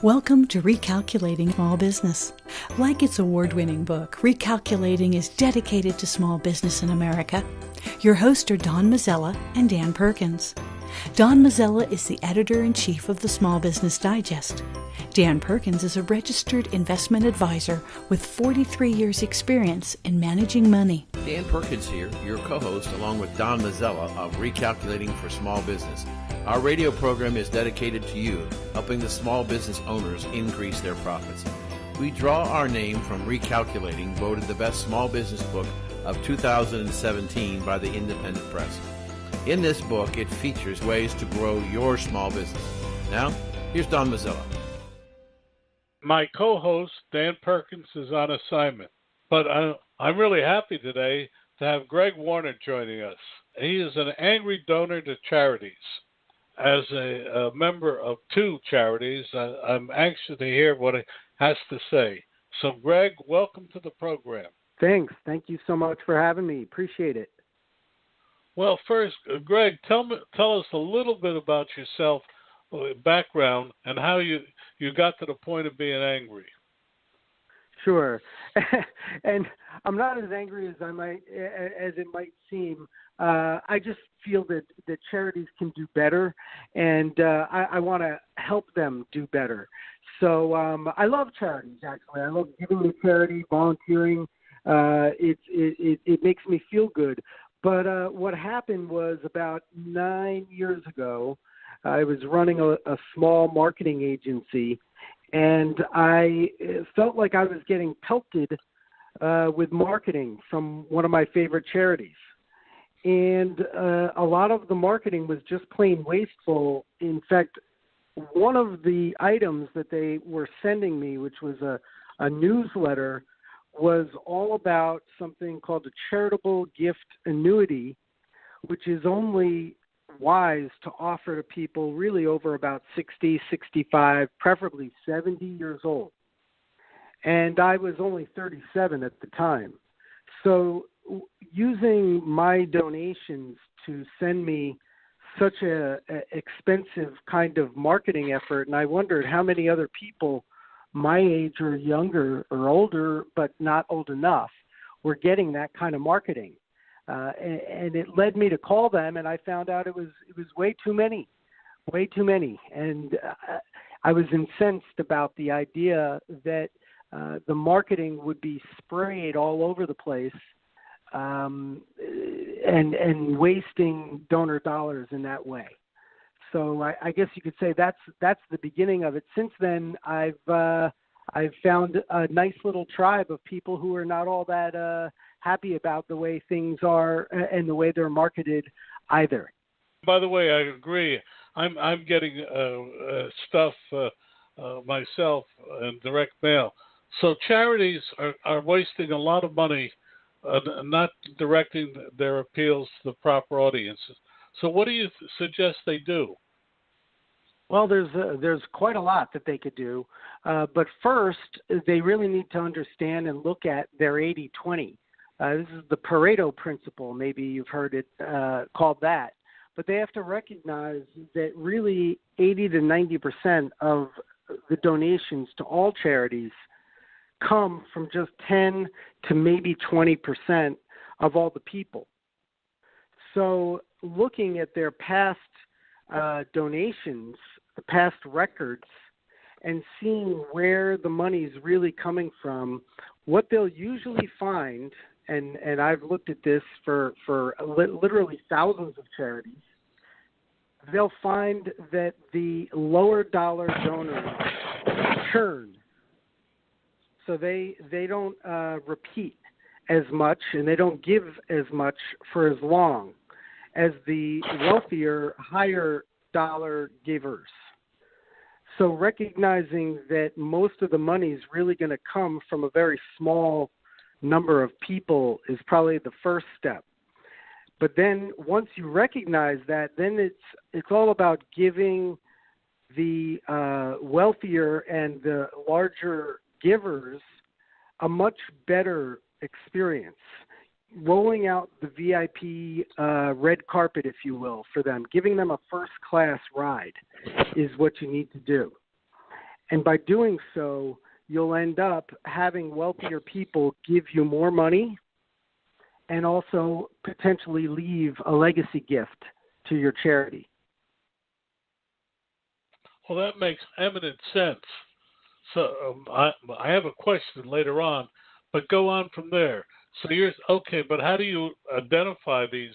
Welcome to Recalculating Small Business. Like its award-winning book, Recalculating is dedicated to small business in America. Your hosts are Don Mazzella and Dan Perkins. Don Mazzella is the editor-in-chief of the Small Business Digest. Dan Perkins is a registered investment advisor with 43 years' experience in managing money. Dan Perkins here, your co-host, along with Don Mazzella of Recalculating for Small Business. Our radio program is dedicated to you, helping the small business owners increase their profits. We draw our name from Recalculating, voted the best small business book of 2017 by the Independent Press. In this book, it features ways to grow your small business. Now, here's Don Mazzella. My co-host, Dan Perkins, is on assignment, but I'm really happy today to have Greg Warner joining us. He is an angry donor to charities. As a member of two charities, I'm anxious to hear what he has to say. So, Greg, welcome to the program. Thanks. Thank you so much for having me. Appreciate it. Well, first, Greg, tell us a little bit about yourself, background, and how you got to the point of being angry. Sure. And I'm not as angry as it might seem. I just feel that charities can do better, and I want to help them do better. So I love charities, actually. I love giving to charity, volunteering. It makes me feel good. But what happened was about 9 years ago, I was running a small marketing agency, and I felt like I was getting pelted with marketing from one of my favorite charities. And a lot of the marketing was just plain wasteful. In fact, one of the items that they were sending me, which was a newsletter, was all about something called a charitable gift annuity, which is only wise to offer to people really over about 60, 65, preferably 70 years old. And I was only 37 at the time. So using my donations to send me such a expensive kind of marketing effort, and I wondered how many other people my age or younger or older but not old enough were getting that kind of marketing. And it led me to call them, and I found out it was way too many. And I was incensed about the idea that the marketing would be sprayed all over the place and wasting donor dollars in that way. So I guess you could say that's the beginning of it. Since then, I've found a nice little tribe of people who are not all that happy about the way things are and the way they're marketed either. By the way, I agree. I'm getting stuff myself in direct mail. So charities are wasting a lot of money, not directing their appeals to the proper audiences. So what do you suggest they do? Well, there's quite a lot that they could do. But first, they really need to understand and look at their 80-20. This is the Pareto principle. Maybe you've heard it called that. But they have to recognize that really 80 to 90% of the donations to all charities come from just 10 to maybe 20% of all the people. So looking at their past donations, the past records, and seeing where the money is really coming from, what they'll usually find, and I've looked at this for literally thousands of charities, they'll find that the lower dollar donors churn. So they don't repeat as much, and they don't give as much for as long as the wealthier, higher dollar givers. So recognizing that most of the money is really going to come from a very small number of people is probably the first step. But then once you recognize that, then it's all about giving the wealthier and the larger givers a much better experience, rolling out the VIP red carpet, if you will, for them, giving them a first-class ride is what you need to do. And by doing so, you'll end up having wealthier people give you more money and also potentially leave a legacy gift to your charity. Well, that makes eminent sense. So I have a question later on, but go on from there. So you're okay, but how do you identify these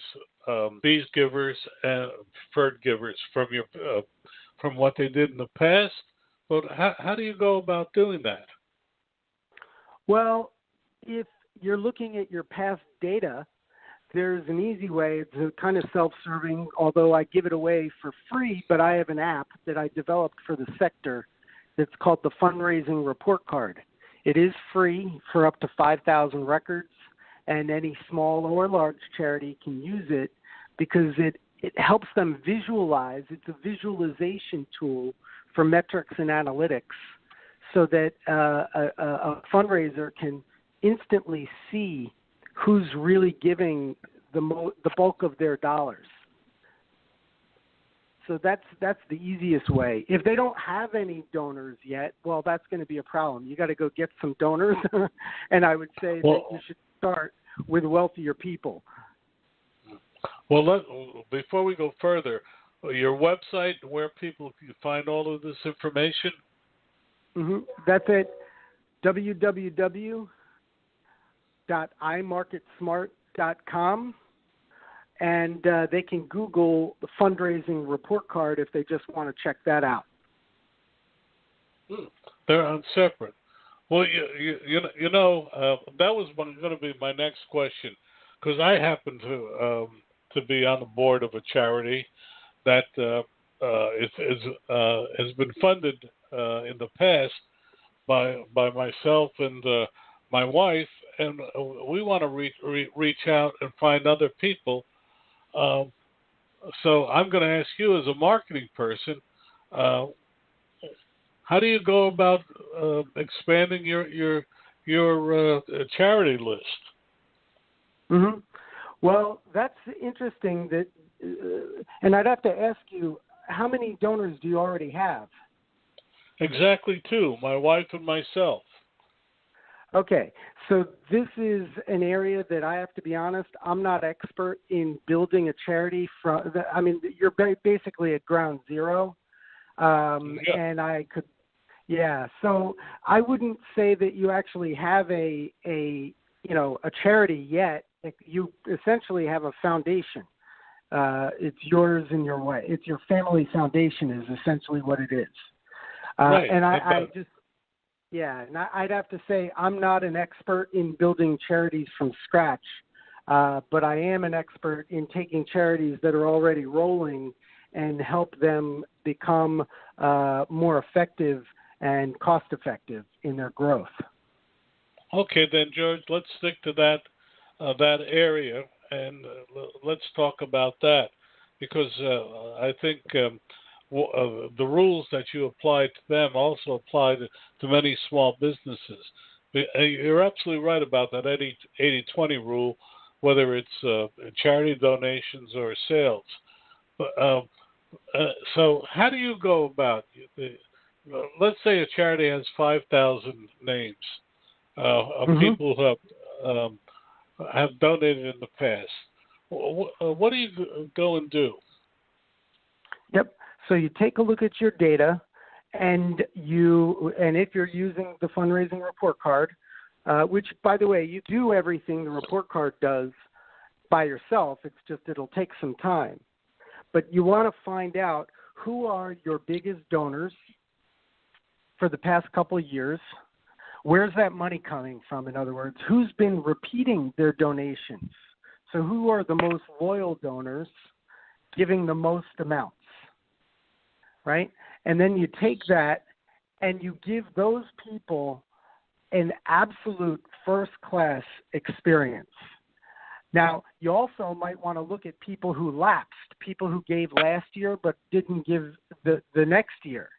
givers and preferred givers from what they did in the past? But how do you go about doing that? Well, if you're looking at your past data, there's an easy way. It's kind of self-serving, although I give it away for free, but I have an app that I developed for the sector that's called the Fundraising Report Card. It is free for up to 5,000 records, and any small or large charity can use it because it helps them visualize. It's a visualization tool for metrics and analytics so that a fundraiser can instantly see who's really giving the bulk of their dollars. So that's the easiest way. If they don't have any donors yet, well, that's going to be a problem. You got to go get some donors, and I would say that you should start with wealthier people. Well, before we go further, your website where people can find all of this information? Mm-hmm. That's at www.imarketsmart.com. And they can Google the fundraising report card if they just want to check that out. They're on separate. Well, you know that was going to be my next question, because I happen to be on the board of a charity that has been funded in the past by myself and my wife, and we want to reach out and find other people. So I'm going to ask you, as a marketing person, how do you go about expanding your charity list? Mm-hmm. Well, that's interesting. That, and I'd have to ask you, how many donors do you already have? Exactly 2, my wife and myself. Okay, so this is an area that I have to be honest, I'm not expert in building a charity from. I mean, you're basically at ground zero, and I could, So I wouldn't say that you actually have a charity yet. You essentially have a foundation. It's yours and your way. It's your family foundation is essentially what it is. Right. And I'd have to say I'm not an expert in building charities from scratch, but I am an expert in taking charities that are already rolling and help them become more effective and cost-effective in their growth. Okay, then, George, let's stick to that area, and let's talk about that, because I think the rules that you apply to them also apply to many small businesses. You're absolutely right about that 80-20 rule, whether it's charity donations or sales. But, so how do you go about let's say a charity has 5,000 names of people who have donated in the past. What do you go and do? Yep. So you take a look at your data, and if you're using the fundraising report card, which, by the way, you do everything the report card does by yourself. It's just it'll take some time. But you want to find out who are your biggest donors for the past couple of years. Where's that money coming from? In other words, who's been repeating their donations? So who are the most loyal donors giving the most amounts, right? And then you take that and you give those people an absolute first-class experience. Now, you also might want to look at people who lapsed, people who gave last year but didn't give the next year.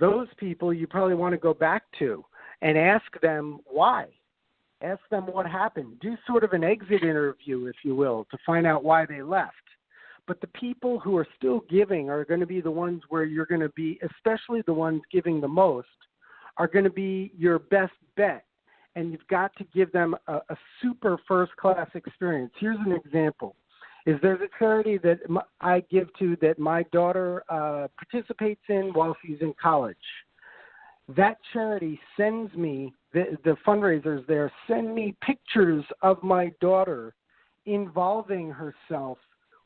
Those people you probably want to go back to and ask them why. Ask them what happened. Do sort of an exit interview, if you will, to find out why they left. But the people who are still giving are going to be the ones where you're going to be, especially the ones giving the most, are going to be your best bet, and you've got to give them a super first-class experience. Here's an example. There's a charity that I give to that my daughter participates in while she's in college. That charity sends me, the fundraisers there send me pictures of my daughter involving herself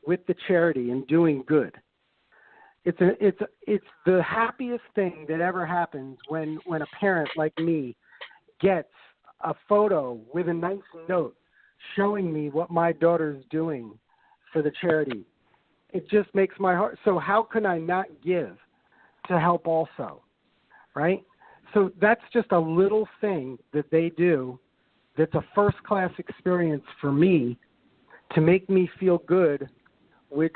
with the charity and doing good. It's the happiest thing that ever happens when a parent like me gets a photo with a nice note showing me what my daughter's doing for the charity. It just makes my heart. So how can I not give to help also, right? So that's just a little thing that they do that's a first-class experience for me to make me feel good, which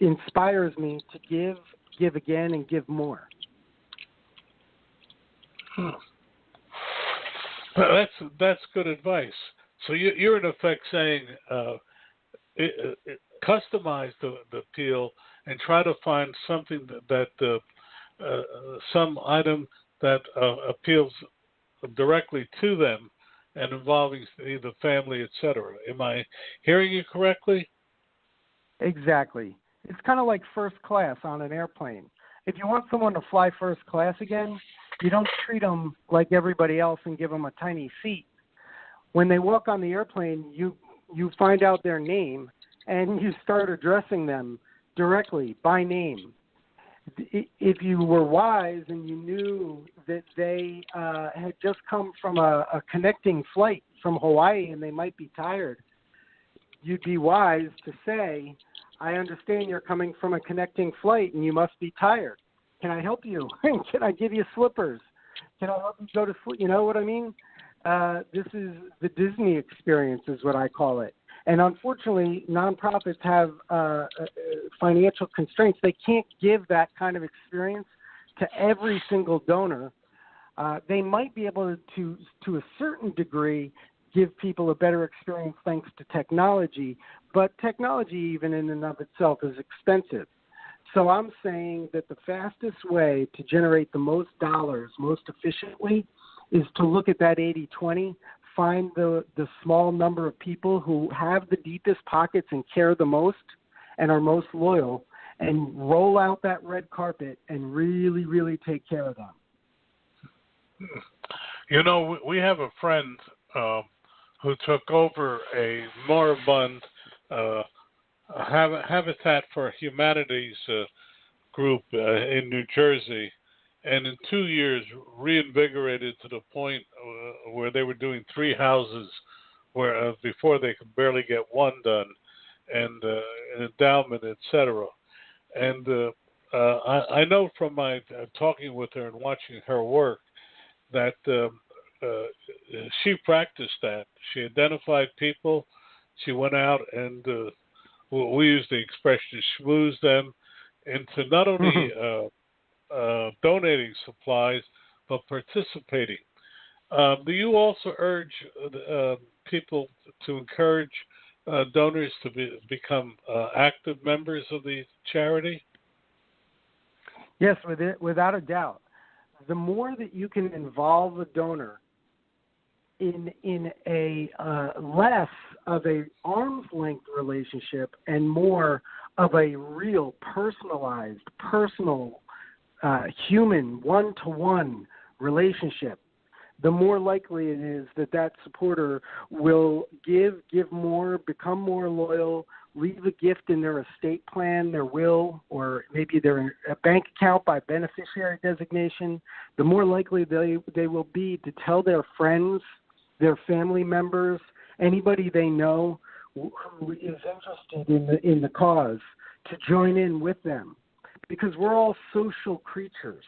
inspires me to give again, and give more. That's good advice. So you're in effect saying customize the appeal and try to find something that some item that appeals directly to them and involving the family, etc. Am I hearing you correctly? Exactly. It's kind of like first class on an airplane. If you want someone to fly first class again, you don't treat them like everybody else and give them a tiny seat. When they walk on the airplane, you find out their name and you start addressing them directly by name. If you were wise and you knew that they had just come from a connecting flight from Hawaii and they might be tired, you'd be wise to say, I understand you're coming from a connecting flight and you must be tired. Can I help you? Can I give you slippers? Can I help you go to sleep? You know what I mean? This is the Disney experience is what I call it. And unfortunately, nonprofits have financial constraints. They can't give that kind of experience to every single donor. They might be able to a certain degree, give people a better experience thanks to technology, but technology even in and of itself is expensive. So I'm saying that the fastest way to generate the most dollars most efficiently is to look at that 80-20, find the small number of people who have the deepest pockets and care the most and are most loyal, and roll out that red carpet and really, really take care of them. You know, we have a friend who took over a moribund Habitat for Humanity's group in New Jersey, and in 2 years reinvigorated to the point where they were doing 3 houses where before they could barely get one done, and an endowment, etc. And I know from my talking with her and watching her work that she practiced that. She identified people. She went out and we use the expression schmooze them into not only donating supplies, but participating. Do you also urge people to encourage donors to become active members of the charity? Yes, without a doubt. The more that you can involve a donor in a less of a arm's length relationship and more of a real personalized, personal, human, one-to-one relationship, the more likely it is that supporter will give more, become more loyal, leave a gift in their estate plan, their will, or maybe their bank account by beneficiary designation. The more likely they will be to tell their friends, their family members, anybody they know who is interested in the cause, to join in with them. Because we're all social creatures.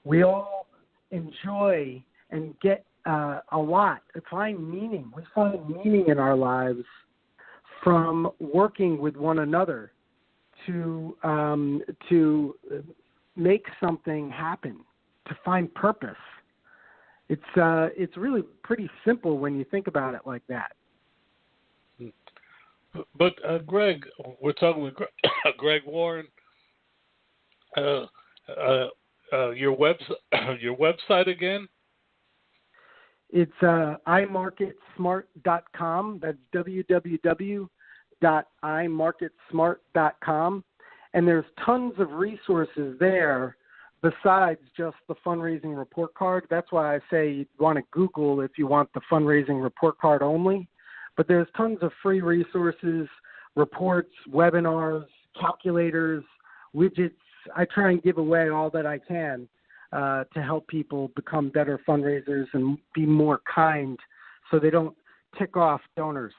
We all enjoy and get a lot. Find meaning. We find meaning in our lives from working with one another to make something happen, to find purpose. It's really pretty simple when you think about it like that. But Greg, we're talking with Greg Warren. your your website again? It's imarketsmart.com. That's www.imarketsmart.com. And there's tons of resources there besides just the fundraising report card. That's why I say you'd want to Google if you want the fundraising report card only. But there's tons of free resources, reports, webinars, calculators, widgets. I try and give away all that I can to help people become better fundraisers and be more kind so they don't tick off donors.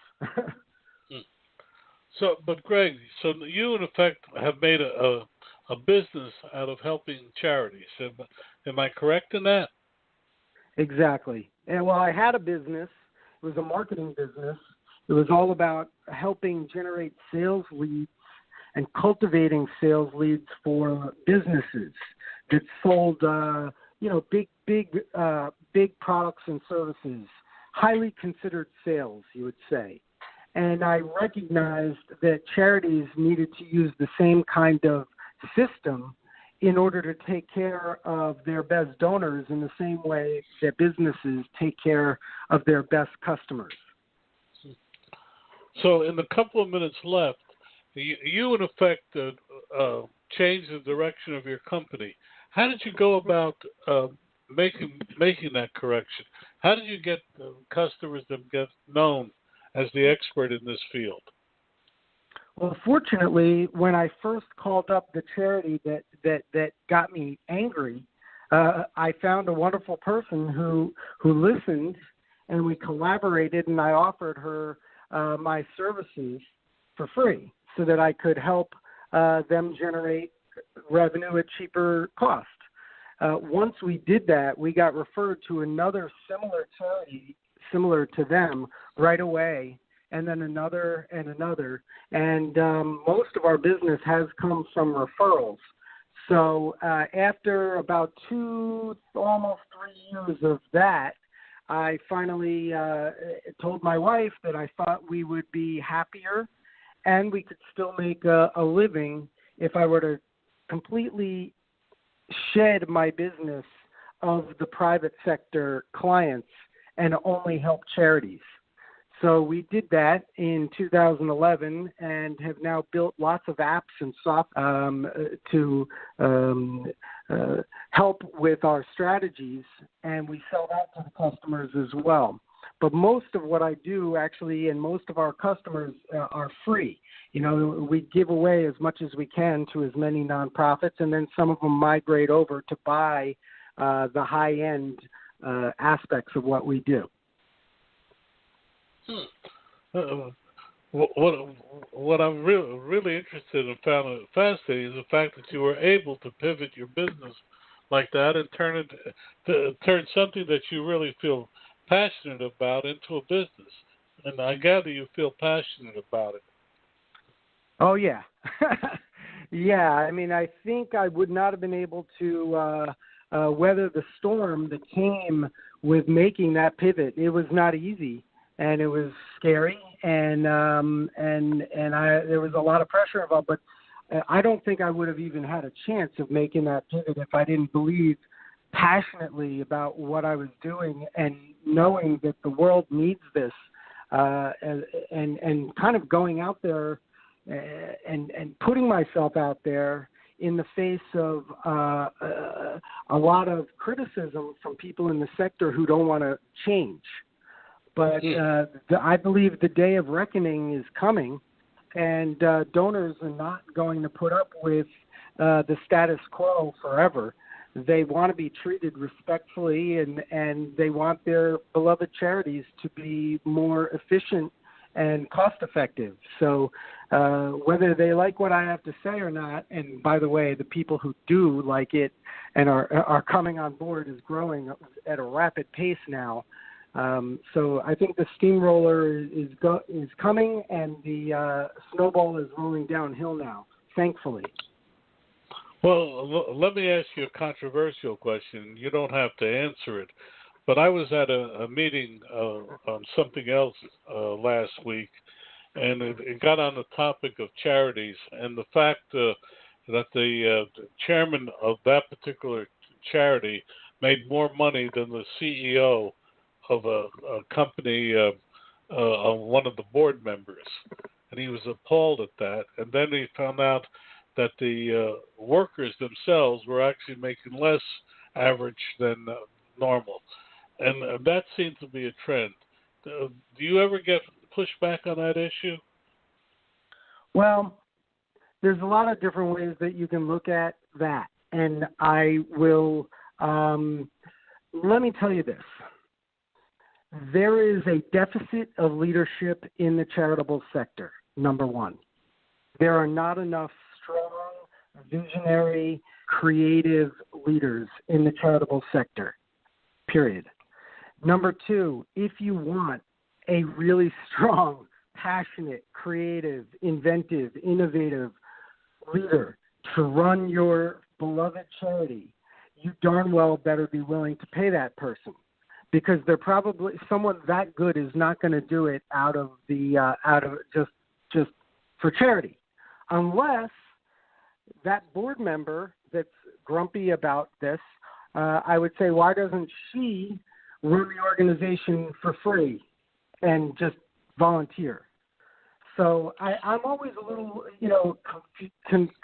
But Greg, so you in effect have made a business out of helping charities. Am I correct in that? Exactly. And well, I had a business. It was a marketing business. It was all about helping generate sales leads and cultivating sales leads for businesses that sold, big products and services, highly considered sales, you would say. And I recognized that charities needed to use the same kind of system in order to take care of their best donors in the same way that businesses take care of their best customers. So in the couple of minutes left, you in effect changed the direction of your company. How did you go about making that correction? How did you get customers to get known as the expert in this field? Well, fortunately, when I first called up the charity that got me angry, I found a wonderful person who listened, and we collaborated, and I offered her my services for free so that I could help them generate revenue at cheaper cost. Once we did that, we got referred to another similar charity, similar to them, right away, and then another and another. And most of our business has come from referrals. So after about almost 3 years of that, I finally told my wife that I thought we would be happier and we could still make a living if I were to completely shed my business of the private sector clients and only help charities. So we did that in 2011 and have now built lots of apps and software to help with our strategies, and we sell that to the customers as well. But most of what I do actually, and most of our customers are free. You know, we give away as much as we can to as many nonprofits, and then some of them migrate over to buy the high-end aspects of what we do. What I'm really interested in and found fascinating is the fact that you were able to pivot your business like that and turn something that you really feel passionate about into a business. And I gather you feel passionate about it. Oh, yeah. Yeah, I mean, I think I would not have been able to weather the storm that came with making that pivot. It was not easy. And it was scary, and there was a lot of pressure involved. But I don't think I would have even had a chance of making that pivot if I didn't believe passionately about what I was doing and knowing that the world needs this, and kind of going out there and putting myself out there in the face of a lot of criticism from people in the sector who don't want to change. But I believe the day of reckoning is coming, and donors are not going to put up with the status quo forever. They want to be treated respectfully, and they want their beloved charities to be more efficient and cost-effective. So whether they like what I have to say or not, and by the way, the people who do like it and are coming on board is growing at a rapid pace now. So I think the steamroller is coming, and the snowball is rolling downhill now, thankfully. Well, let me ask you a controversial question. You don't have to answer it, but I was at a meeting on something else last week, and it got on the topic of charities and the fact that the chairman of that particular charity made more money than the CEO of a company, one of the board members. And he was appalled at that. And then he found out that the workers themselves were actually making less average than normal. And that seems to be a trend. Do you ever get pushback on that issue? Well, there's a lot of different ways that you can look at that. And I will, let me tell you this. There is a deficit of leadership in the charitable sector, number one. There are not enough strong, visionary, creative leaders in the charitable sector, period. Number two, if you want a really strong, passionate, creative, inventive, innovative leader to run your beloved charity, you darn well better be willing to pay that person, because they're probably someone that good is not going to do it out of just for charity, unless that board member that's grumpy about this. I would say, why doesn't she run the organization for free and just volunteer? So I'm always a little,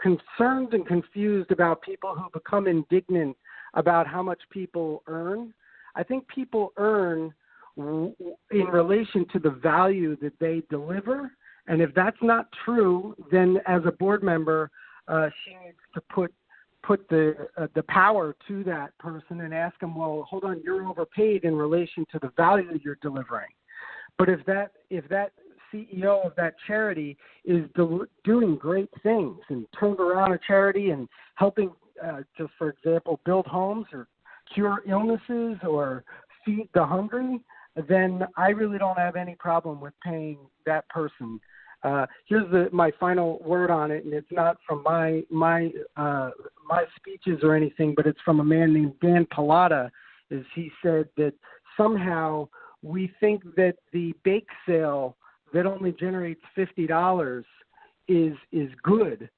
concerned and confused about people who become indignant about how much people earn. I think people earn in relation to the value that they deliver. And if that's not true, then as a board member, she needs to put the power to that person and ask them, well, hold on, you're overpaid in relation to the value you're delivering. But if that CEO of that charity is doing great things and turned around a charity and helping, just for example, build homes or cure illnesses or feed the hungry, then I really don't have any problem with paying that person. Here's my final word on it, and it's not from my speeches or anything, but it's from a man named Dan Pallotta. Is he said that somehow we think that the bake sale that only generates $50 is good,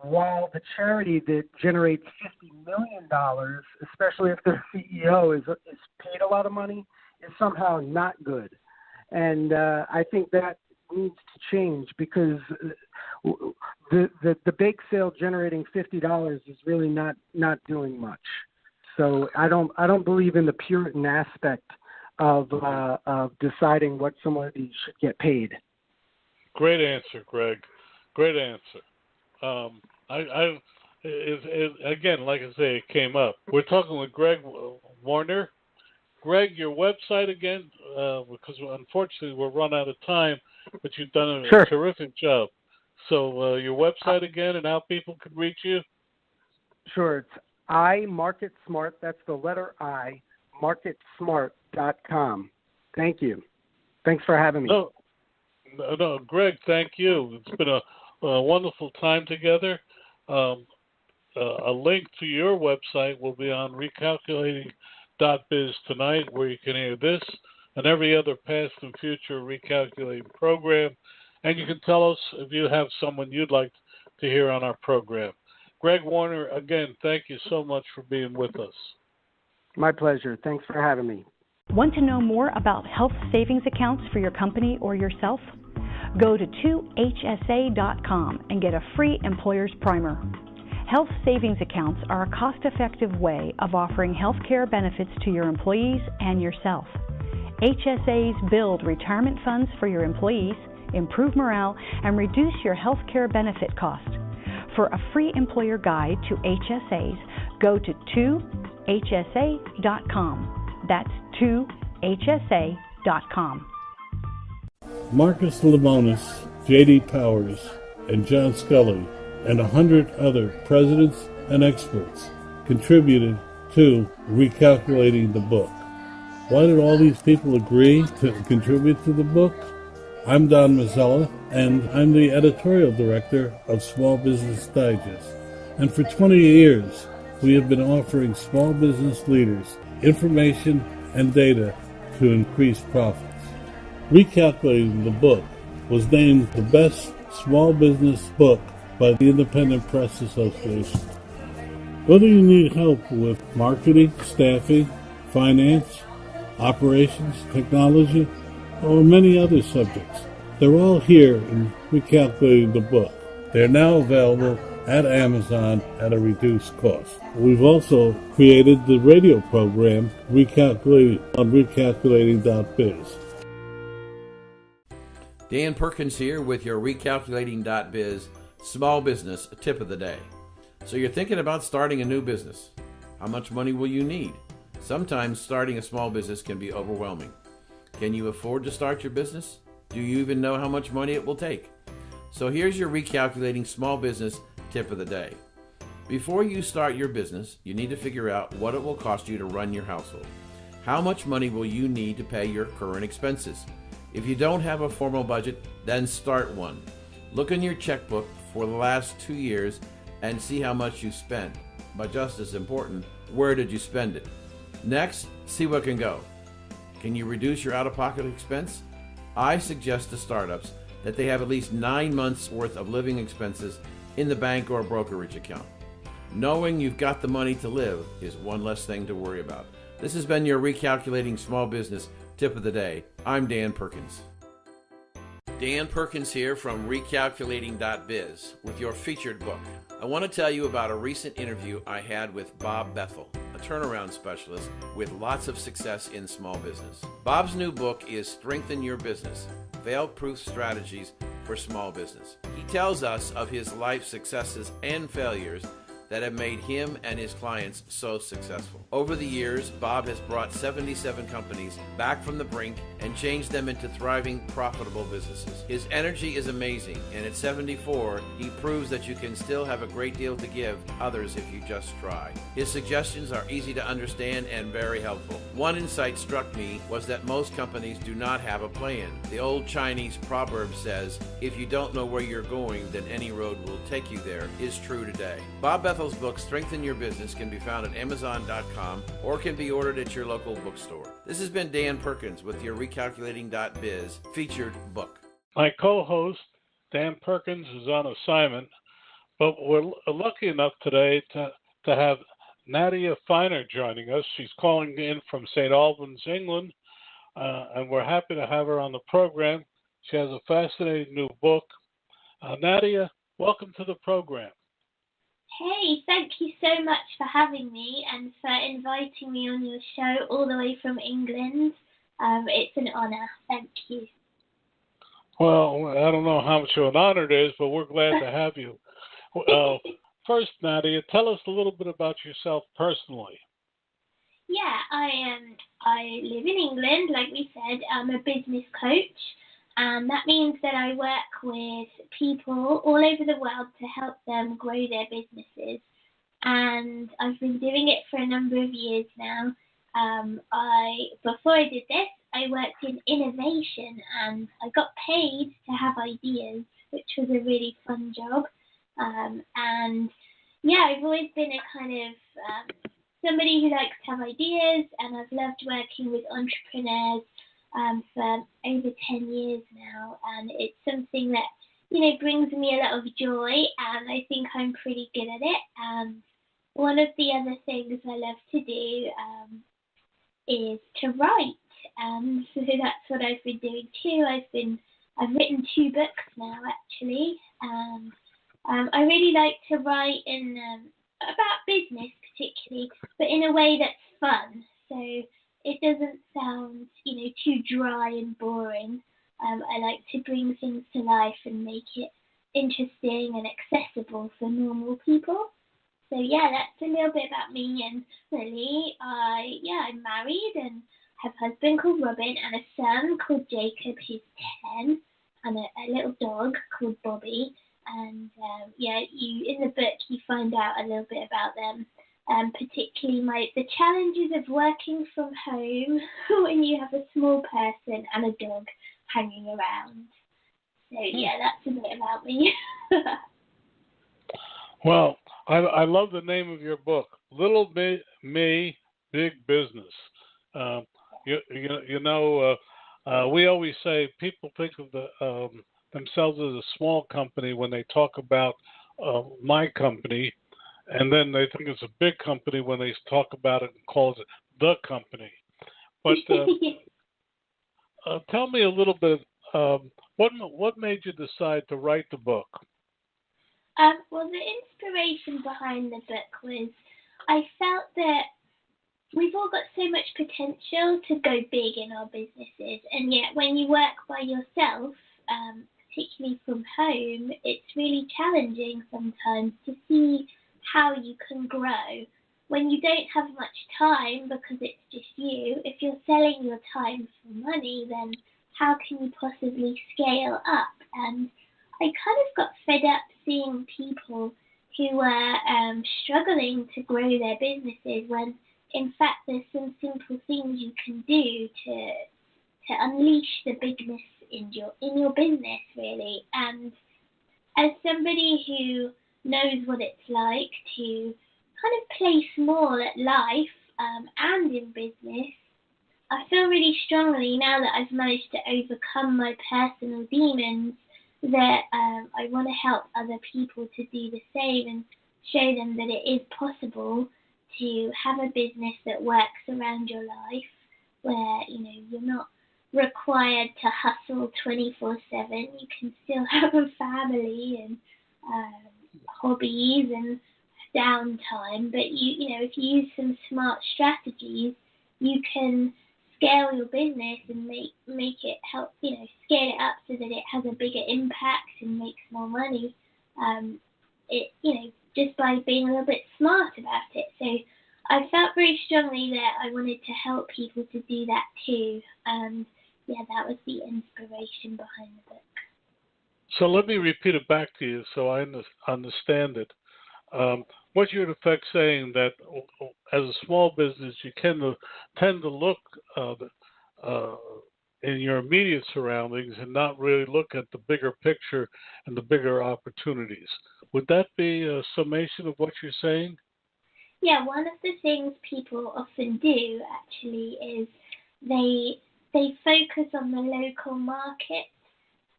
while the charity that generates $50 million, especially if their CEO is paid a lot of money, is somehow not good. And I think that needs to change, because the bake sale generating $50 is really not doing much. So I don't believe in the Puritan aspect of deciding what somebody should get paid. Great answer, Greg. Great answer. Again, like I say, it came up. We're talking with Greg Warner. Greg, your website again, because unfortunately we're run out of time, but you've done a terrific job. So your website again, and how people can reach you? Sure. It's iMarketSmart. That's the letter I, marketsmart.com. Thank you. Thanks for having me. No, Greg, thank you. It's been a wonderful time together. A link to your website will be on recalculating.biz tonight, where you can hear this and every other past and future Recalculating program. And you can tell us if you have someone you'd like to hear on our program. Greg Warner, again, thank you so much for being with us. My pleasure. Thanks for having me. Want to know more about health savings accounts for your company or yourself? Go to 2hsa.com and get a free employer's primer. Health savings accounts are a cost-effective way of offering health care benefits to your employees and yourself. HSAs build retirement funds for your employees, improve morale, and reduce your health care benefit cost. For a free employer guide to HSAs, go to 2hsa.com. That's 2hsa.com. Marcus Lemonis, J.D. Powers, and John Scully, and 100 other presidents and experts contributed to Recalculating the book. Why did all these people agree to contribute to the book? I'm Don Mazzella, and I'm the editorial director of Small Business Digest. And for 20 years, we have been offering small business leaders information and data to increase profits. Recalculating the book was named the best small business book by the Independent Press Association. Whether you need help with marketing, staffing, finance, operations, technology, or many other subjects, they're all here in Recalculating the Book. They're now available at Amazon at a reduced cost. We've also created the radio program Recalculating on recalculating.biz. Dan Perkins here with your Recalculating.biz small business tip of the day. So you're thinking about starting a new business. How much money will you need? Sometimes starting a small business can be overwhelming. Can you afford to start your business? Do you even know how much money it will take? So here's your Recalculating small business tip of the day. Before you start your business, you need to figure out what it will cost you to run your household. How much money will you need to pay your current expenses? If you don't have a formal budget, then start one. Look in your checkbook for the last 2 years and see how much you spent. But just as important, where did you spend it? Next, see what can go. Can you reduce your out-of-pocket expense? I suggest to startups that they have at least 9 months worth of living expenses in the bank or brokerage account. Knowing you've got the money to live is one less thing to worry about. This has been your Recalculating Small Business Tip of the Day. I'm Dan Perkins. Dan Perkins here from Recalculating.biz with your featured book. I want to tell you about a recent interview I had with Bob Bethel, a turnaround specialist with lots of success in small business. Bob's new book is Strengthen Your Business, Fail-Proof Strategies for Small Business. He tells us of his life successes and failures that have made him and his clients so successful. Over the years, Bob has brought 77 companies back from the brink and changed them into thriving, profitable businesses. His energy is amazing, and at 74, he proves that you can still have a great deal to give others if you just try. His suggestions are easy to understand and very helpful. One insight struck me was that most companies do not have a plan. The old Chinese proverb says, if you don't know where you're going, then any road will take you there, is true today. Bob Bethel's book, Strengthen Your Business, can be found at Amazon.com or can be ordered at your local bookstore. This has been Dan Perkins with your Recalculating.biz featured book. My co-host, Dan Perkins, is on assignment, but we're lucky enough today to have Nadia Finer joining us. She's calling in from St. Albans, England, and we're happy to have her on the program. She has a fascinating new book. Nadia, welcome to the program. Hey, thank you so much for having me and for inviting me on your show all the way from England. It's an honor. Thank you. Well, I don't know how much of an honor it is, but we're glad to have you. First, Nadia, tell us a little bit about yourself personally. Yeah, I live in England, like we said. I'm a business coach. And that means that I work with people all over the world to help them grow their businesses. And I've been doing it for a number of years now. Before I did this, I worked in innovation and I got paid to have ideas, which was a really fun job. And yeah, I've always been a kind of somebody who likes to have ideas, and I've loved working with entrepreneurs for over 10 years now, and it's something that, brings me a lot of joy, and I think I'm pretty good at it. And one of the other things I love to do is to write, and so that's what I've been doing too. I've written 2 books now, actually, and I really like to write about business particularly, but in a way that's fun, so it doesn't sound, too dry and boring. I like to bring things to life and make it interesting and accessible for normal people. So yeah, that's a little bit about me. And really, I'm married and have a husband called Robin and a son called Jacob, who's 10, and a little dog called Bobby. And in the book you find out a little bit about them. Particularly the challenges of working from home when you have a small person and a dog hanging around. So yeah, that's a bit about me. Well, I love the name of your book, Little Me, Big Business. We always say people think of themselves as a small company when they talk about my company. and then they think it's a big company when they talk about it and calls it the company. But tell me a little bit. What made you decide to write the book? Well, the inspiration behind the book was I felt that we've all got so much potential to go big in our businesses, and yet when you work by yourself, particularly from home, it's really challenging sometimes to see how you can grow. When you don't have much time because it's just you, if you're selling your time for money, then how can you possibly scale up? And I kind of got fed up seeing people who were struggling to grow their businesses when, in fact, there's some simple things you can do to unleash the bigness in your business, really. And as somebody who knows what it's like to kind of play small at life and in business, I feel really strongly now that I've managed to overcome my personal demons that I want to help other people to do the same and show them that it is possible to have a business that works around your life, where you're not required to hustle 24/7. You can still have a family and hobbies and downtime, but if you use some smart strategies, you can scale your business and make it help, scale it up so that it has a bigger impact and makes more money. Just by being a little bit smart about it. So I felt very strongly that I wanted to help people to do that too. And that was the inspiration behind the book. So let me repeat it back to you so I understand it. What you're in effect saying that as a small business, you tend to look in your immediate surroundings and not really look at the bigger picture and the bigger opportunities. Would that be a summation of what you're saying? Yeah, one of the things people often do actually is they focus on the local market,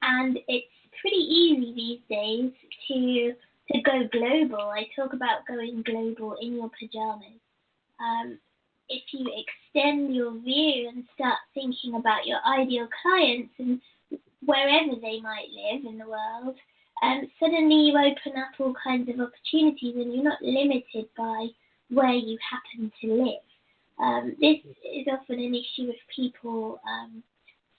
and it's pretty easy these days to go global. I talk about going global in your pajamas. If you extend your view and start thinking about your ideal clients and wherever they might live in the world, suddenly you open up all kinds of opportunities and you're not limited by where you happen to live. This is often an issue if people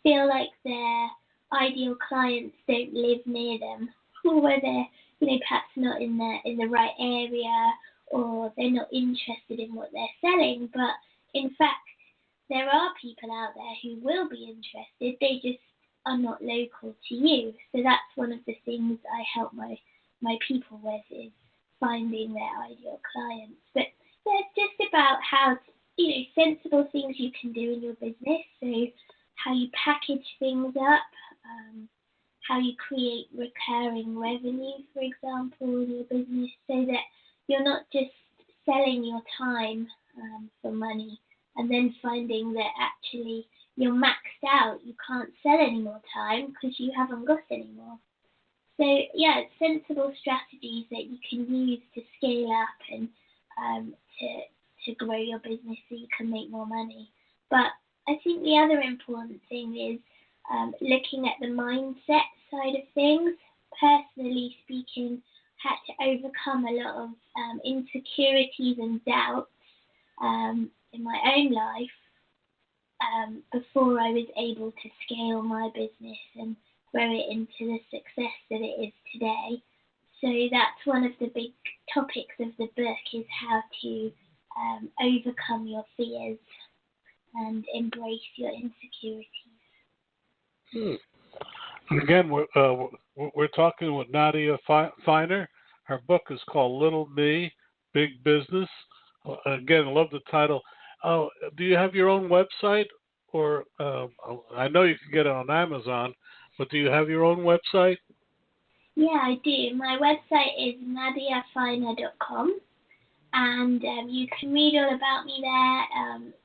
feel like their ideal clients don't live near them, or where they're perhaps not in the right area, or they're not interested in what they're selling. But in fact, there are people out there who will be interested. They just are not local to you. So that's one of the things I help my people with, is finding their ideal clients. But it's just about how sensible things you can do in your business. So how you package things up, how you create recurring revenue, for example, in your business, so that you're not just selling your time for money and then finding that actually you're maxed out. You can't sell any more time because you haven't got any more. So, it's sensible strategies that you can use to scale up and to grow your business so you can make more money. But I think the other important thing is looking at the mindset side of things. Personally speaking, had to overcome a lot of insecurities and doubts in my own life before I was able to scale my business and grow it into the success that it is today. So that's one of the big topics of the book, is how to overcome your fears and embrace your insecurities. Again, we're talking with Nadia Finer. Her book is called Little Me, Big Business. Again, I love the title. Do you have your own website? Or I know you can get it on Amazon, but do you have your own website? Yeah, I do. My website is nadiafiner.com, and you can read all about me there.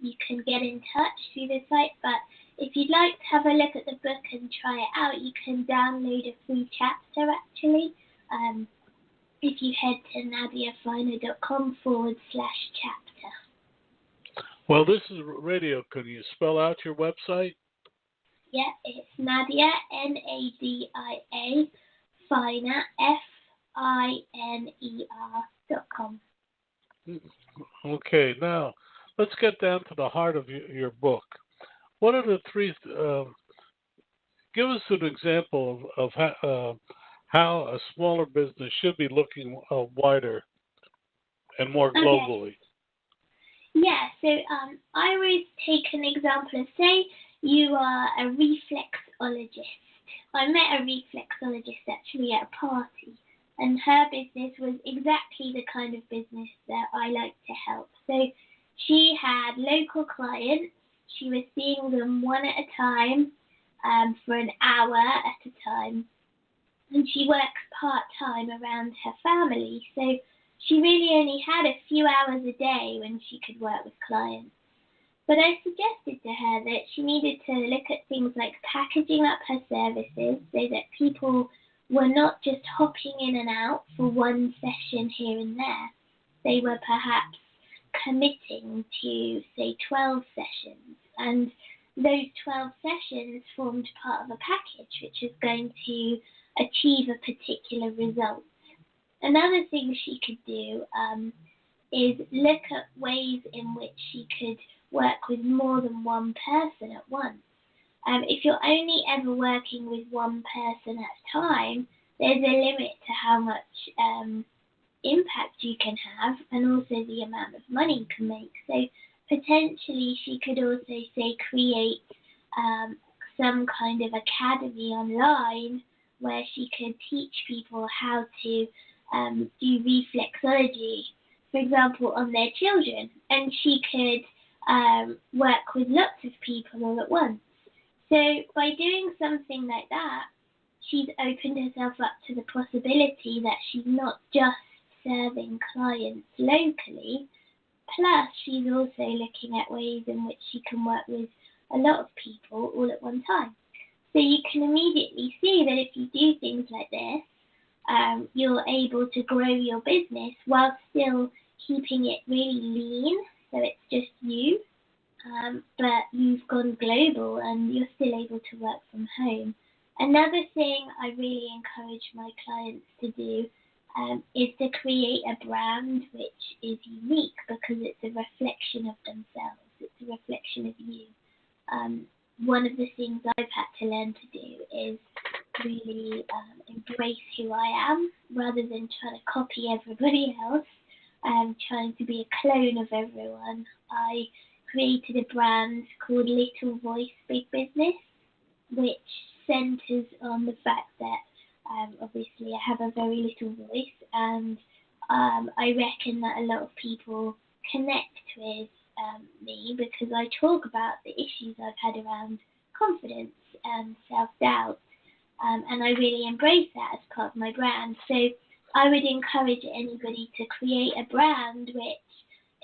You can get in touch through the site, but if you'd like to have a look at the book and try it out, you can download a free chapter, actually. if you head to nadiafiner.com/chapter. Well, this is radio. Can you spell out your website? Yeah, it's Nadia, Nadia, Finer, FINER.com. Okay, now let's get down to the heart of your book. What are the three? Give us an example of how a smaller business should be looking wider and more globally. Yeah, so I always take an example of, say, you are a reflexologist. I met a reflexologist actually at a party, and her business was exactly the kind of business that I like to help. So she had local clients. She was seeing them one at a time for an hour at a time, and she works part-time around her family. So she really only had a few hours a day when she could work with clients. But I suggested to her that she needed to look at things like packaging up her services so that people were not just hopping in and out for one session here and there. They were perhaps committing to, say, 12 sessions. And those 12 sessions formed part of a package which was going to achieve a particular result. Another thing she could do is look at ways in which she could work with more than one person at once. If you're only ever working with one person at a time, there's a limit to how much impact you can have and also the amount of money you can make. So potentially she could also, say, create some kind of academy online where she could teach people how to do reflexology, for example, on their children, and she could work with lots of people all at once. So by doing something like that, she's opened herself up to the possibility that she's not just serving clients locally, plus she's also looking at ways in which she can work with a lot of people all at one time. So you can immediately see that if you do things like this, you're able to grow your business while still keeping it really lean, so it's just you, but you've gone global and you're still able to work from home. Another thing I really encourage my clients to do is to create a brand which is unique because it's a reflection of themselves. It's a reflection of you. One of the things I've had to learn to do is really embrace who I am rather than trying to copy everybody else, trying to be a clone of everyone. I created a brand called Little Voice Big Business, which centers on the fact that obviously I have a very little voice, and I reckon that a lot of people connect with me because I talk about the issues I've had around confidence and self-doubt, and I really embrace that as part of my brand. So I would encourage anybody to create a brand which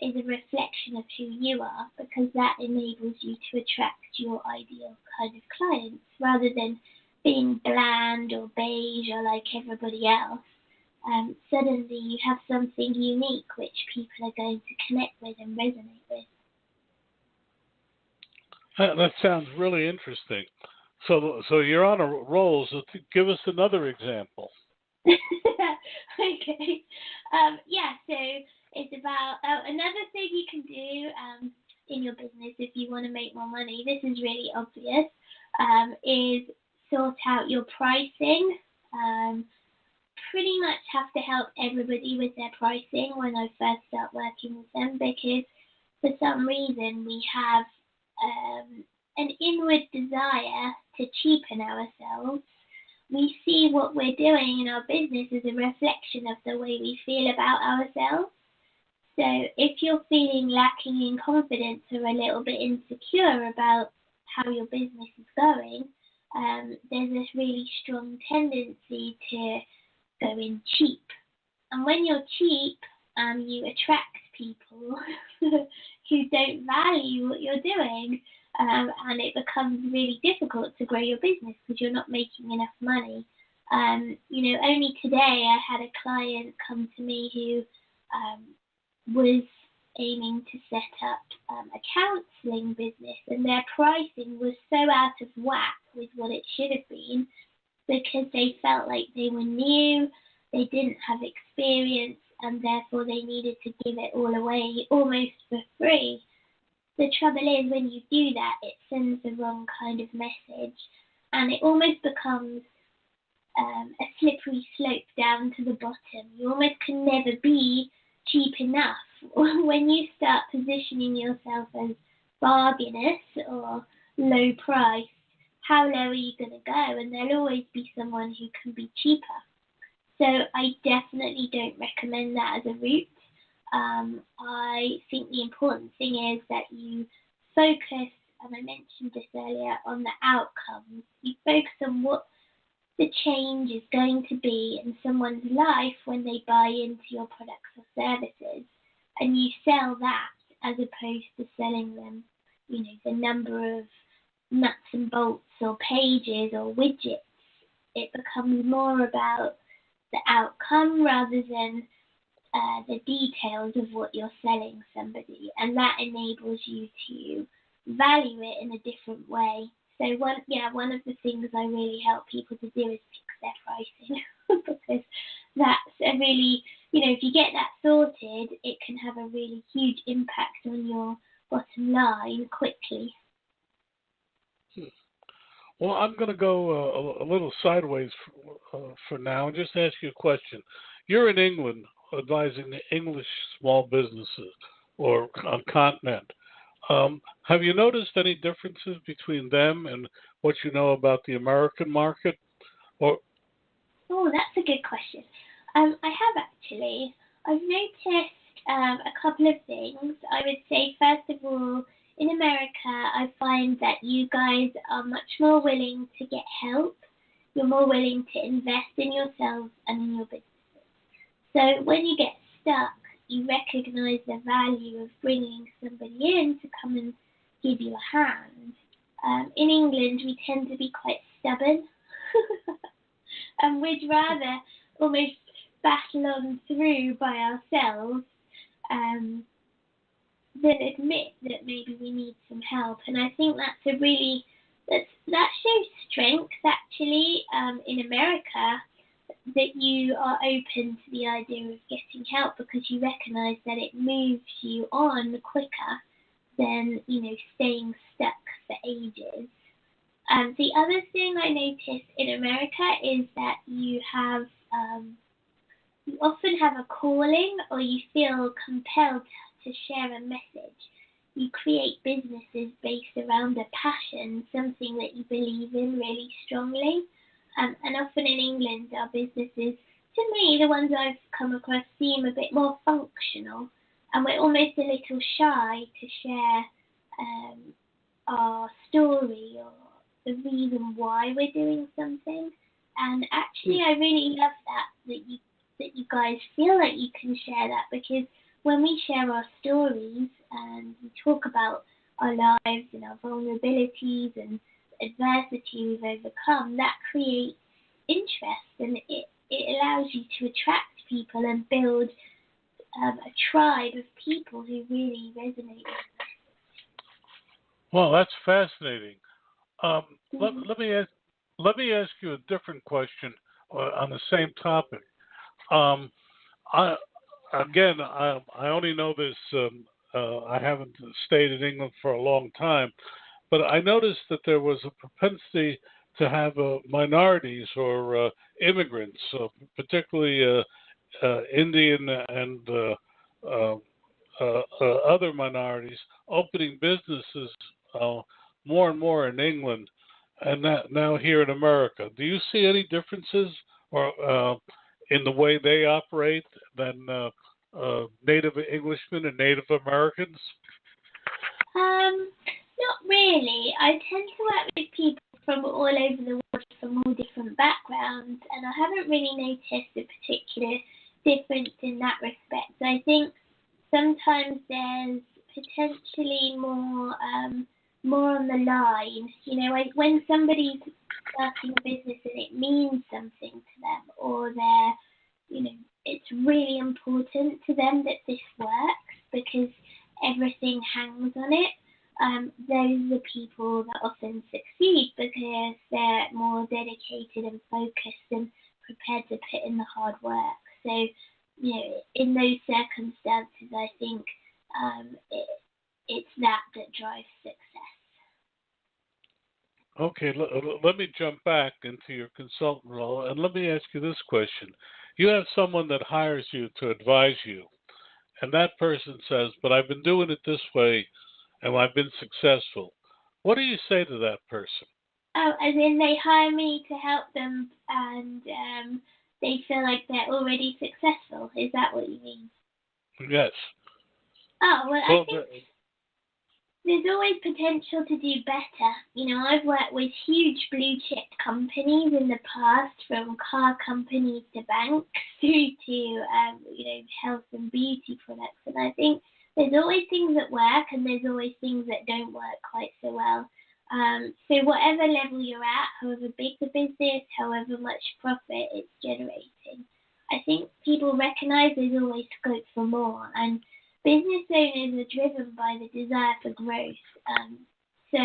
is a reflection of who you are, because that enables you to attract your ideal kind of clients rather than being bland or beige or like everybody else. Suddenly you have something unique which people are going to connect with and resonate with. That sounds really interesting. So you're on a roll. So give us another example. Okay. So it's about another thing you can do in your business if you want to make more money. This is really obvious. Is sort out your pricing. Pretty much have to help everybody with their pricing when I first start working with them, because for some reason we have an inward desire to cheapen ourselves. We see what we're doing in our business as a reflection of the way we feel about ourselves. So if you're feeling lacking in confidence or a little bit insecure about how your business is going, there's this really strong tendency to go in cheap. And when you're cheap, you attract people who don't value what you're doing, and it becomes really difficult to grow your business because you're not making enough money. Only today I had a client come to me who was aiming to set up a counselling business, and their pricing was so out of whack with what it should have been because they felt like they were new, they didn't have experience, and therefore they needed to give it all away almost for free. The trouble is, when you do that, it sends the wrong kind of message, and it almost becomes a slippery slope down to the bottom. You almost can never be cheap enough. When you start positioning yourself as bargainous or low price, how low are you going to go? And there'll always be someone who can be cheaper. So I definitely don't recommend that as a route. I think the important thing is that you focus, and I mentioned this earlier, on the outcomes. You focus on what the change is going to be in someone's life when they buy into your products or services, and you sell that as opposed to selling them, the number of nuts and bolts or pages or widgets. It becomes more about the outcome rather than the details of what you're selling somebody, and that enables you to value it in a different way. So one of the things I really help people to do is fix their pricing because that's a really, if you get that sorted, it can have a really huge impact on your bottom line quickly. Well, I'm going to go a little sideways for now and just ask you a question. You're in England advising the English small businesses or continent. Have you noticed any differences between them and what you know about the American market? Oh, that's a good question. I have actually. I've noticed a couple of things. I would say, first of all, in America, I find that you guys are much more willing to get help. You're more willing to invest in yourselves and in your businesses. So when you get stuck, you recognize the value of bringing somebody in to come and give you a hand. In England, we tend to be quite stubborn, and we'd rather almost battle on through by ourselves than admit that maybe we need some help. And I think that's that shows strength actually in America, that you are open to the idea of getting help because you recognise that it moves you on quicker than, staying stuck for ages. The other thing I noticed in America is that you often have a calling, or you feel compelled to share a message. You create businesses based around a passion, something that you believe in really strongly. And often in England, our businesses, to me, the ones I've come across, seem a bit more functional, and we're almost a little shy to share our story or the reason why we're doing something. And actually, I really love that you guys feel like you can share that, because when we share our stories and we talk about our lives and our vulnerabilities and adversity we've overcome, that creates interest, and it allows you to attract people and build a tribe of people who really resonate with us. Well, that's fascinating. Let me ask you a different question on the same topic. I only know this. I haven't stayed in England for a long time, but I noticed that there was a propensity to have minorities or immigrants, particularly Indian and other minorities, opening businesses more and more in England, and now here in America. Do you see any differences or in the way they operate than Native Englishmen and Native Americans? Not really. I tend to work with people from all over the world, from all different backgrounds, and I haven't really noticed a particular difference in that respect. I think sometimes there's potentially more on the line. When somebody's starting a business and it means something to them, or they're, it's really important to them that this works because everything hangs on it. Those are the people that often succeed because they're more dedicated and focused and prepared to put in the hard work. So, in those circumstances, I think it's that drives success. Okay, let me jump back into your consultant role, and let me ask you this question. You have someone that hires you to advise you, and that person says, but I've been doing it this way, and I've been successful. What do you say to that person? Oh, as in they hire me to help them, and they feel like they're already successful. Is that what you mean? Yes. Oh, well I think there's always potential to do better. I've worked with huge blue chip companies in the past, from car companies to banks through to, health and beauty products. And I think there's always things that work and there's always things that don't work quite so well. So whatever level you're at, however big the business, however much profit it's generating, I think people recognize there's always scope for more. And business owners are driven by the desire for growth. So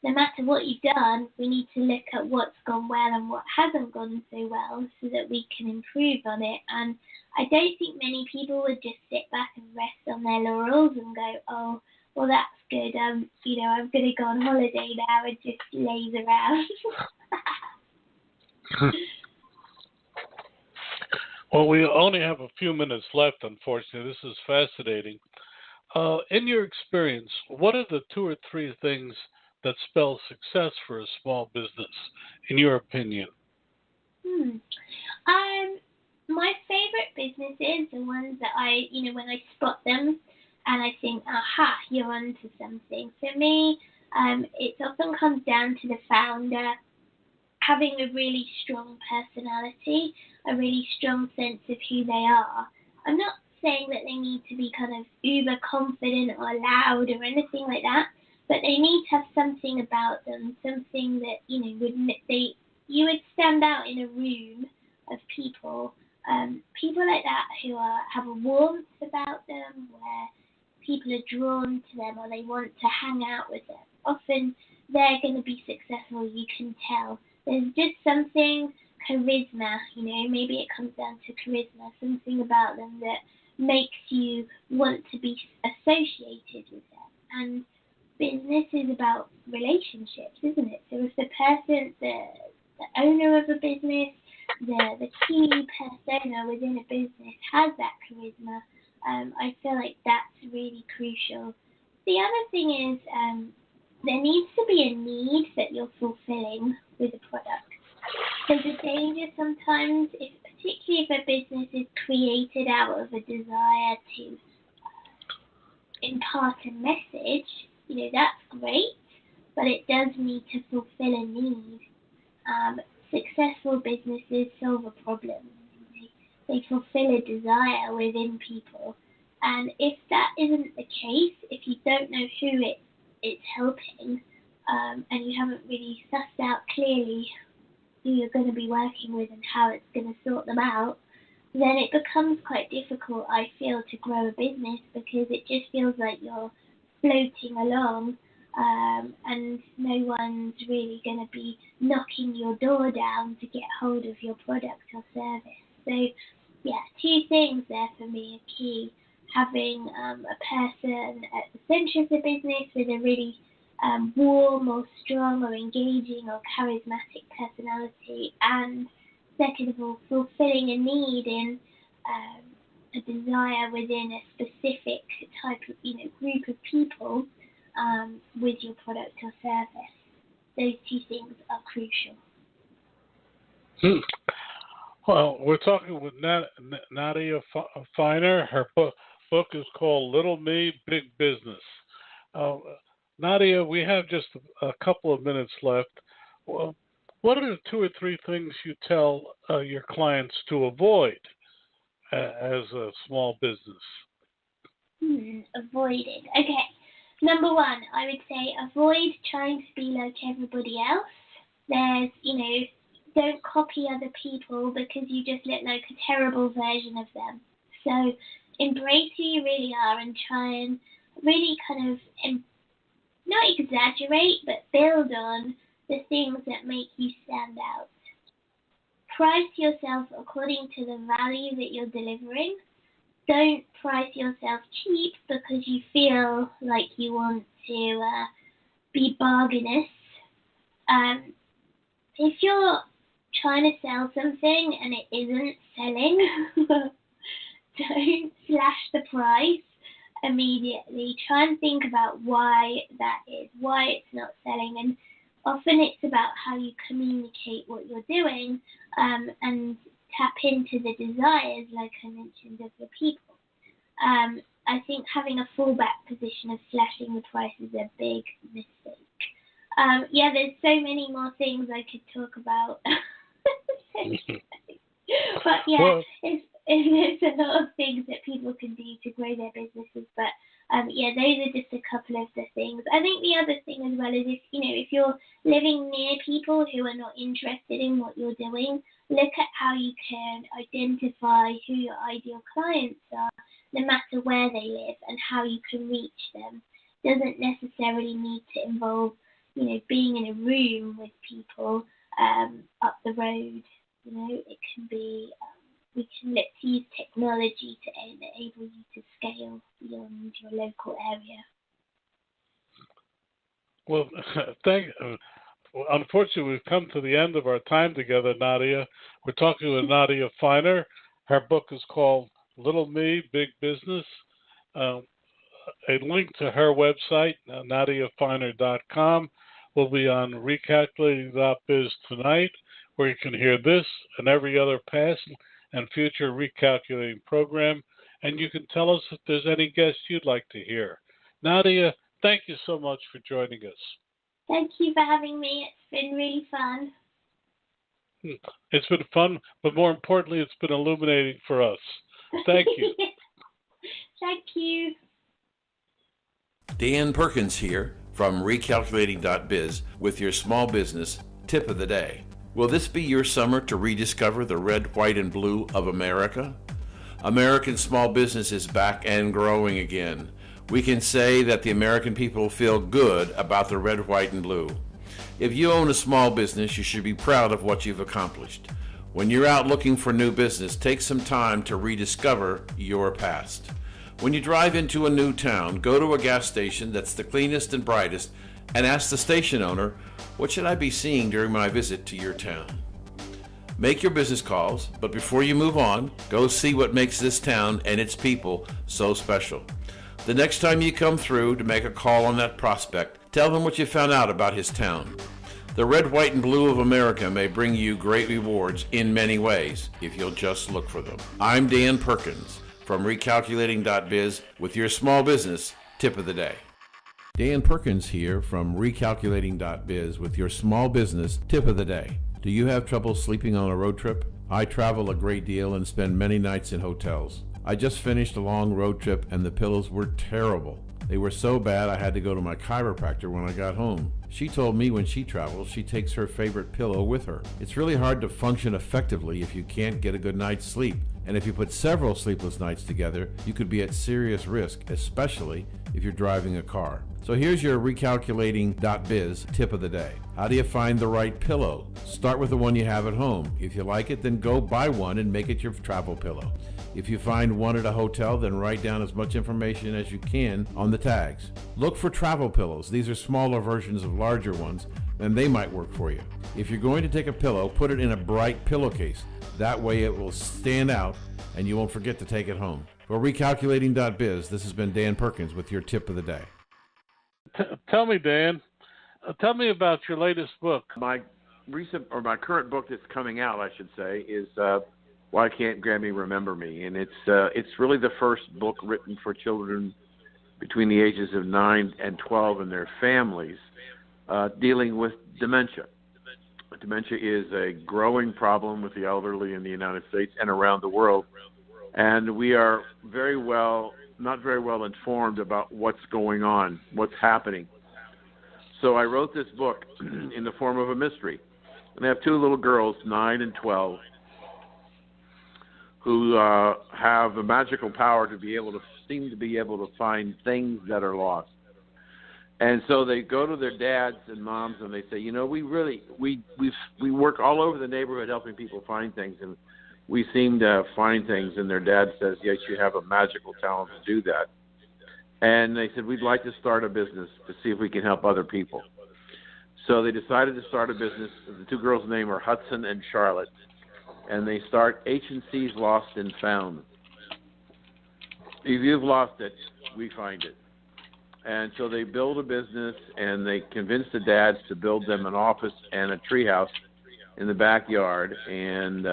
no matter what you've done, we need to look at what's gone well and what hasn't gone so well so that we can improve on it. And I don't think many people would just sit back and rest on their laurels and go, oh, well, that's good. I'm going to go on holiday now and just laze around. Well, we only have a few minutes left, unfortunately. This is fascinating. In your experience, what are the 2 or 3 things that spell success for a small business, in your opinion? My favorite businesses are ones that I, when I spot them and I think, aha, you're onto something. For me, it often comes down to the founder having a really strong personality, a really strong sense of who they are. I'm not saying that they need to be kind of uber confident or loud or anything like that, but they need to have something about them, something that you would stand out in a room of people. People like that who have a warmth about them, where people are drawn to them or they want to hang out with them. Often they're going to be successful. You can tell. There's just something charisma, maybe it comes down to charisma, something about them that makes you want to be associated with them. And business is about relationships, isn't it? So if the person, the owner of a business, the key persona within a business has that charisma, I feel like that's really crucial. The other thing is there needs to be a need that you're fulfilling with a product. There's a danger sometimes, particularly if a business is created out of a desire to impart a message, that's great, but it does need to fulfill a need. Successful businesses solve a problem. They fulfill a desire within people. And if that isn't the case, if you don't know who it's helping, and you haven't really sussed out clearly who you're going to be working with and how it's going to sort them out, then it becomes quite difficult, I feel, to grow a business because it just feels like you're floating along, and no one's really going to be knocking your door down to get hold of your product or service. So, yeah, 2 things there for me are key. Having a person at the centre of the business with a really warm or strong or engaging or charismatic personality, and second of all, fulfilling a need in a desire within a specific type of group of people with your product or service. Those 2 things are crucial. Well, we're talking with Nadia Finer. Her book is called Little Me, Big Business. Nadia, we have just a couple of minutes left. Well, what are the 2 or 3 things you tell your clients to avoid as a small business? Avoiding. Okay. Number 1, I would say avoid trying to be like everybody else. There's, don't copy other people because you just look like a terrible version of them. So embrace who you really are and try and really kind of not exaggerate, but build on the things that make you stand out. Price yourself according to the value that you're delivering. Don't price yourself cheap because you feel like you want to be bargainous. If you're trying to sell something and it isn't selling, don't slash the price immediately. Try and think about why that is, why it's not selling. And often it's about how you communicate what you're doing and tap into the desires, like I mentioned, of the people. I think having a fallback position of slashing the price is a big mistake. There's so many more things I could talk about. But there's a lot of things that people can do to grow their businesses. But those are just a couple of the things. I think the other thing as well is if you're living near people who are not interested in what you're doing, look at how you can identify who your ideal clients are, no matter where they live, and how you can reach them. Doesn't necessarily need to involve, being in a room with people up the road. It can be, we can look to use technology to enable you to scale beyond your local area. Well, unfortunately, we've come to the end of our time together, Nadia. We're talking with Nadia Finer. Her book is called Little Me, Big Business. A link to her website, NadiaFiner.com, will be on recalculating.biz tonight, where you can hear this and every other past and future Recalculating program. And you can tell us if there's any guests you'd like to hear. Nadia, thank you so much for joining us. Thank you for having me. It's been really fun. It's been fun, but more importantly, it's been illuminating for us. Thank you. Thank you. Dan Perkins here from Recalculating.biz with your small business tip of the day. Will this be your summer to rediscover the red, white, and blue of America? American small business is back and growing again. We can say that the American people feel good about the red, white, and blue. If you own a small business, you should be proud of what you've accomplished. When you're out looking for new business, take some time to rediscover your past. When you drive into a new town, go to a gas station that's the cleanest and brightest and ask the station owner, what should I be seeing during my visit to your town? Make your business calls, but before you move on, go see what makes this town and its people so special. The next time you come through to make a call on that prospect, tell them what you found out about his town. The red, white, and blue of America may bring you great rewards in many ways if you'll just look for them. I'm Dan Perkins from Recalculating.biz with your small business tip of the day. Dan Perkins here from Recalculating.biz with your small business tip of the day. Do you have trouble sleeping on a road trip? I travel a great deal and spend many nights in hotels. I just finished a long road trip and the pillows were terrible. They were so bad I had to go to my chiropractor when I got home. She told me when she travels, she takes her favorite pillow with her. It's really hard to function effectively if you can't get a good night's sleep. And if you put several sleepless nights together, you could be at serious risk, especially if you're driving a car. So here's your Recalculating.biz tip of the day. How do you find the right pillow? Start with the one you have at home. If you like it, then go buy one and make it your travel pillow. If you find one at a hotel, then write down as much information as you can on the tags. Look for travel pillows. These are smaller versions of larger ones, and they might work for you. If you're going to take a pillow, put it in a bright pillowcase. That way it will stand out and you won't forget to take it home. For Recalculating.biz, this has been Dan Perkins with your tip of the day. Tell me, Dan, tell me about your latest book. My current book that's coming out, I should say, is Why Can't Grammy Remember Me? And it's really the first book written for children between the ages of 9 and 12 and their families dealing with dementia. Dementia is a growing problem with the elderly in the United States and around the world. And we are not very well informed about what's going on, what's happening. So I wrote this book in the form of a mystery. And they have two little girls, 9 and 12, who have a magical power to seem to be able to find things that are lost. And so they go to their dads and moms and they say, you know, we work all over the neighborhood helping people find things, and we seem to find things. And their dad says, yes, you have a magical talent to do that. And they said, we'd like to start a business to see if we can help other people. So they decided to start a business. The two girls' names are Hudson and Charlotte. And they start H&C's Lost and Found. If you've lost it, we find it. And so they build a business, and they convince the dads to build them an office and a treehouse in the backyard. And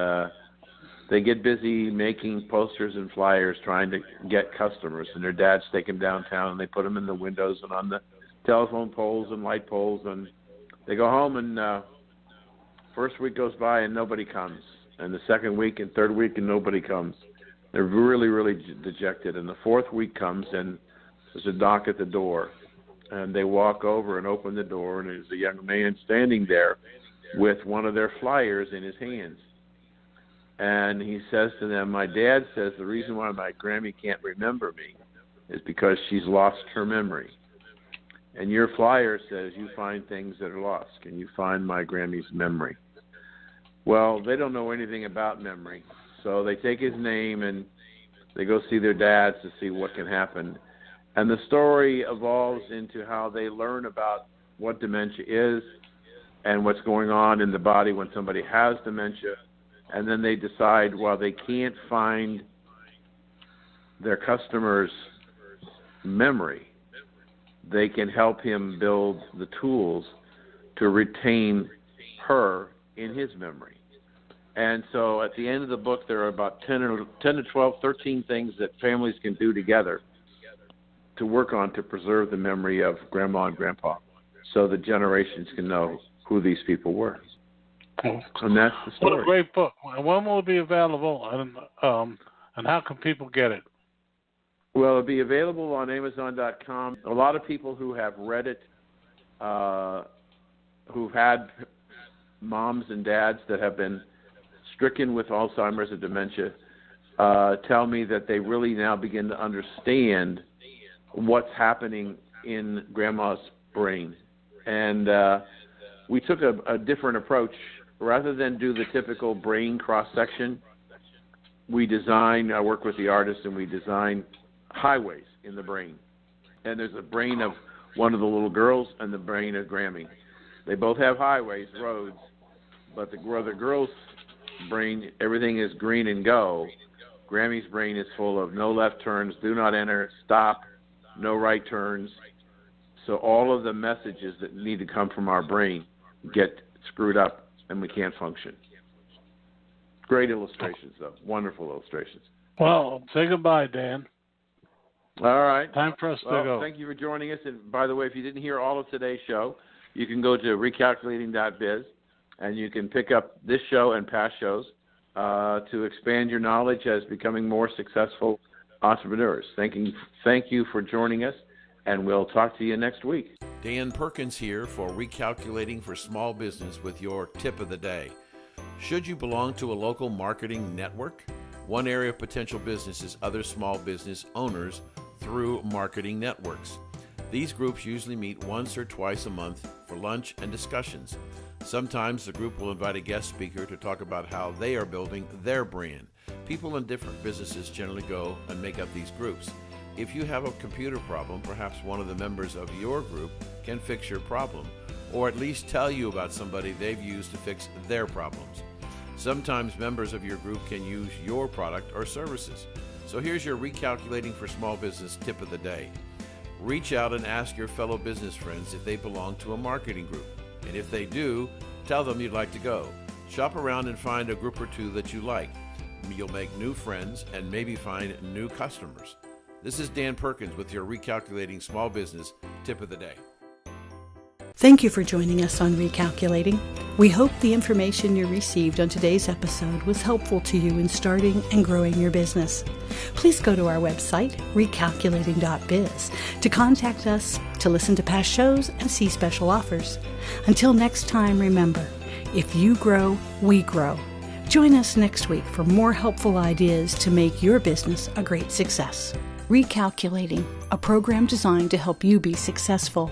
they get busy making posters and flyers trying to get customers. And their dads take them downtown, and they put them in the windows and on the telephone poles and light poles. And they go home, and first week goes by, and nobody comes. And the second week and third week, and nobody comes. They're really, really dejected. And the fourth week comes, and there's a knock at the door. And they walk over and open the door, and there's a young man standing there with one of their flyers in his hands. And he says to them, my dad says the reason why my Grammy can't remember me is because she's lost her memory. And your flyer says you find things that are lost. Can you find my Grammy's memory? Well, they don't know anything about memory. So they take his name and they go see their dads to see what can happen. And the story evolves into how they learn about what dementia is and what's going on in the body when somebody has dementia. And then they decide, while they can't find their customer's memory, they can help him build the tools to retain her in his memory. And so at the end of the book, there are about 10 to 12, 13 things that families can do together to work on to preserve the memory of Grandma and Grandpa, so the generations can know who these people were. And that's the story. What a great book. When will it be available, and how can people get it? Well, it'll be available on Amazon.com. A lot of people who have read it, who've had moms and dads that have been stricken with Alzheimer's or dementia, tell me that they really now begin to understand what's happening in Grandma's brain. And we took a different approach. Rather than do the typical brain cross-section, I work with the artist, and we design highways in the brain. And there's a brain of one of the little girls and the brain of Grammy. They both have highways, roads, but the girl's brain, everything is green and go. Grammy's brain is full of no left turns, do not enter, stop, no right turns. So all of the messages that need to come from our brain get screwed up, and we can't function. Great illustrations, though. Wonderful illustrations. Well, say goodbye, Dan. All right. Time for us to go. Thank you for joining us. And by the way, if you didn't hear all of today's show, you can go to recalculating.biz, and you can pick up this show and past shows to expand your knowledge as becoming more successful entrepreneurs. Thank you for joining us, and we'll talk to you next week. Dan Perkins here for Recalculating for Small Business with your tip of the day. Should you belong to a local marketing network? One area of potential business is other small business owners through marketing networks. These groups usually meet once or twice a month for lunch and discussions. Sometimes the group will invite a guest speaker to talk about how they are building their brand. People in different businesses generally go and make up these groups. If you have a computer problem, perhaps one of the members of your group can fix your problem, or at least tell you about somebody they've used to fix their problems. Sometimes members of your group can use your product or services. So here's your Recalculating for Small Business tip of the day. Reach out and ask your fellow business friends if they belong to a marketing group. And if they do, tell them you'd like to go. Shop around and find a group or two that you like. You'll make new friends and maybe find new customers. This is Dan Perkins with your Recalculating Small Business tip of the day. Thank you for joining us on Recalculating. We hope the information you received on today's episode was helpful to you in starting and growing your business. Please go to our website, recalculating.biz, to contact us, to listen to past shows, and see special offers. Until next time, remember, If you grow, we grow. Join us next week for more helpful ideas to make your business a great success. Recalculating, a program designed to help you be successful.